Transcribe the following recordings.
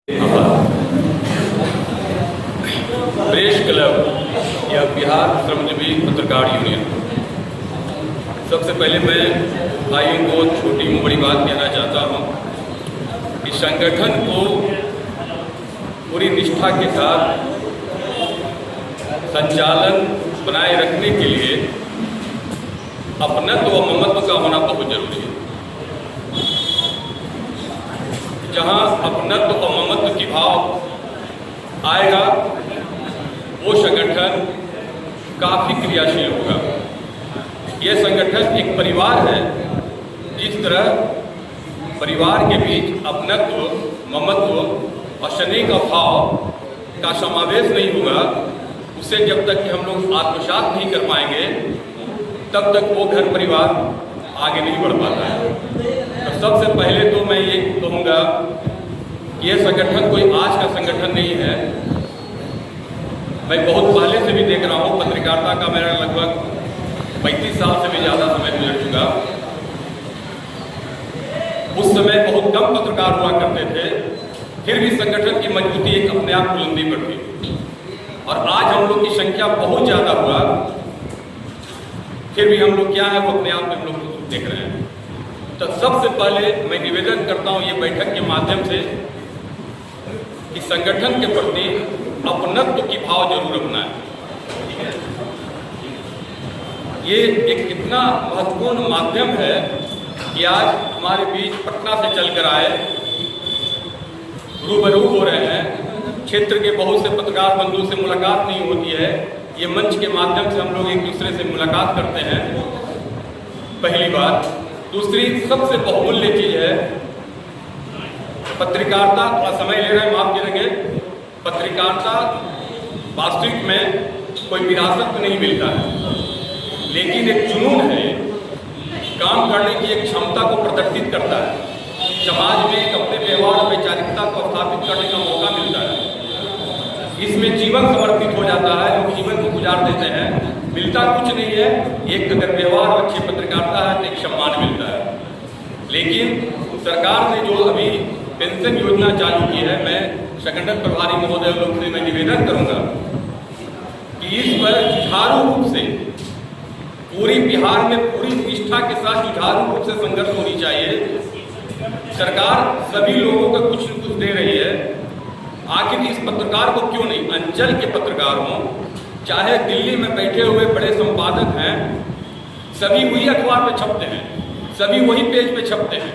Press club या बिहार श्रमजीवी पत्रकार union. सबसे पहले मैं भाइयों को छोटी बड़ी बात कहना चाहता हूँ कि संगठन को पूरी निष्ठा के साथ संचालन बनाए रखने के लिए अपनत्व व ममत्व का होना बहुत जरूरी है। जहाँ अपनत्व व ममत्व की भाव आएगा वो संगठन काफ़ी क्रियाशील होगा। यह संगठन एक परिवार है। जिस तरह परिवार के बीच अपनत्व, ममत्व और स्नेह का भाव का समावेश नहीं होगा, उससे जब तक कि हम लोग आत्मसात नहीं कर पाएंगे तब तक वो घर परिवार आगे नहीं बढ़ पाता है। तो सबसे पहले तो मैं ये कहूँगा कि यह संगठन कोई आज का संगठन नहीं है। मैं बहुत पहले से भी देख रहा हूँ। पत्रकारिता का मेरा लगभग 35 साल से भी ज़्यादा समय गुजर चुका। उस समय बहुत कम पत्रकार हुआ करते थे, फिर भी संगठन की मजबूती एक अपने आप बुलंदी पर थी। और आज हम लोग की संख्या बहुत ज़्यादा हुआ, फिर भी हम लोग क्या है वो अपने आप में हम लोग देख रहे हैं। तो सबसे पहले मैं निवेदन करता हूँ ये बैठक के माध्यम से कि संगठन के प्रति अपनत्व की भाव जरूर रखना है। ये एक इतना महत्वपूर्ण माध्यम है कि आज हमारे बीच पटना से चलकर आए, रूबरू हो रहे हैं। क्षेत्र के बहुत से पत्रकार बंधु से मुलाकात नहीं होती है। ये मंच के माध्यम से हम लोग एक दूसरे से मुलाकात करते हैं, पहली बात। दूसरी सबसे बहुमूल्य चीज़ है पत्रकारिता। थोड़ा समय ले रहे हैं, माफ करेंगे। पत्रकारिता वास्तविक में कोई विरासत नहीं मिलता है, लेकिन एक जुनून है, काम करने की एक क्षमता को प्रदर्शित करता है। समाज में एक अपने व्यवहार और वैचारिकता को स्थापित करने का मौका मिलता है। इसमें जीवन समर्पित हो जाता है, लोग जीवन को गुजार देते हैं। मिलता कुछ नहीं है, एक अगर व्यवहार और अच्छी पत्रकारिता है तो एक सम्मान मिलता है। लेकिन सरकार ने जो अभी पेंशन योजना चालू की है, मैं संगठन प्रभारी महोदय लोग से मैं निवेदन करूंगा कि इस पर जुझारू रूप से पूरी बिहार में पूरी निष्ठा के साथ जुझारू रूप से संघर्ष होनी चाहिए। सरकार सभी लोगों को कुछ न कुछ दे रही है, आखिर इस पत्रकार को क्यों नहीं? अंचल के पत्रकार हों, चाहे दिल्ली में बैठे हुए बड़े संपादक हैं, सभी वही अखबार पे छपते हैं, सभी वही पेज पे छपते हैं।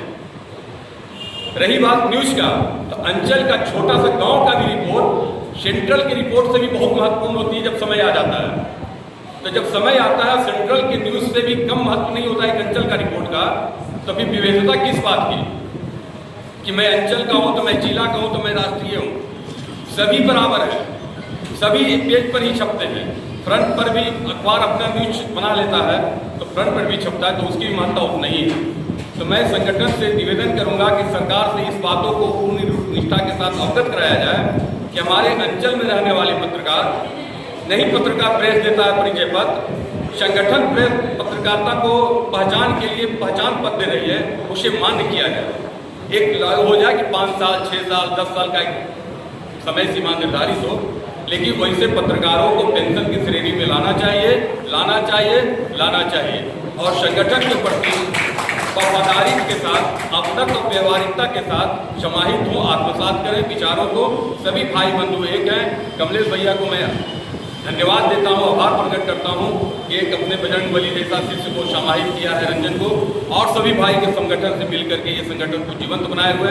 रही बात न्यूज़ का, तो अंचल का छोटा सा गांव का भी रिपोर्ट सेंट्रल की रिपोर्ट से भी बहुत महत्वपूर्ण होती है जब समय आ जाता है। तो जब समय आता है सेंट्रल की न्यूज़ से भी कम महत्व नहीं होता है अंचल का रिपोर्ट का। तो फिर विवेचना किस बात की कि मैं अंचल का हूँ तो मैं जिला का हूँ तो मैं राष्ट्रीय हूँ? सभी बराबर है, सभी एक पेज पर ही छपते हैं। फ्रंट पर भी अखबार अपना न्यूज बना लेता है तो फ्रंट पर भी छपता है, तो उसकी महत्ता नहीं है। तो मैं संगठन से निवेदन करूंगा कि सरकार से इस बातों को पूर्ण निष्ठा के साथ अवगत कराया जाए कि हमारे अंचल में रहने वाले पत्रकार नहीं, पत्रकार प्रेस देता है परिचय पत्र, संगठन प्रेस पत्रकारिता को पहचान के लिए पहचान पत्र दे रही है, उसे मान्य किया जाए। एक हो जाए कि 5 साल 6 साल 10 साल का एक समय सीमा निर्धारित हो, लेकिन वैसे पत्रकारों को पेंशन की श्रेणी में लाना चाहिए, लाना चाहिए, लाना चाहिए। और संगठन के प्रति वफादारी के साथ, अपनत्व और व्यवहारिकता के साथ समाहित हो, आत्मसात करें विचारों को। सभी भाई बंधु एक हैं। कमलेश भैया को मैं धन्यवाद देता हूँ, आभार प्रकट करता हूँ कि एक अपने बजरंग बली जैसा शिष्य को समाहित किया है, रंजन को, और सभी भाई के संगठन से मिलकर के ये संगठन को जीवंत बनाए हुए।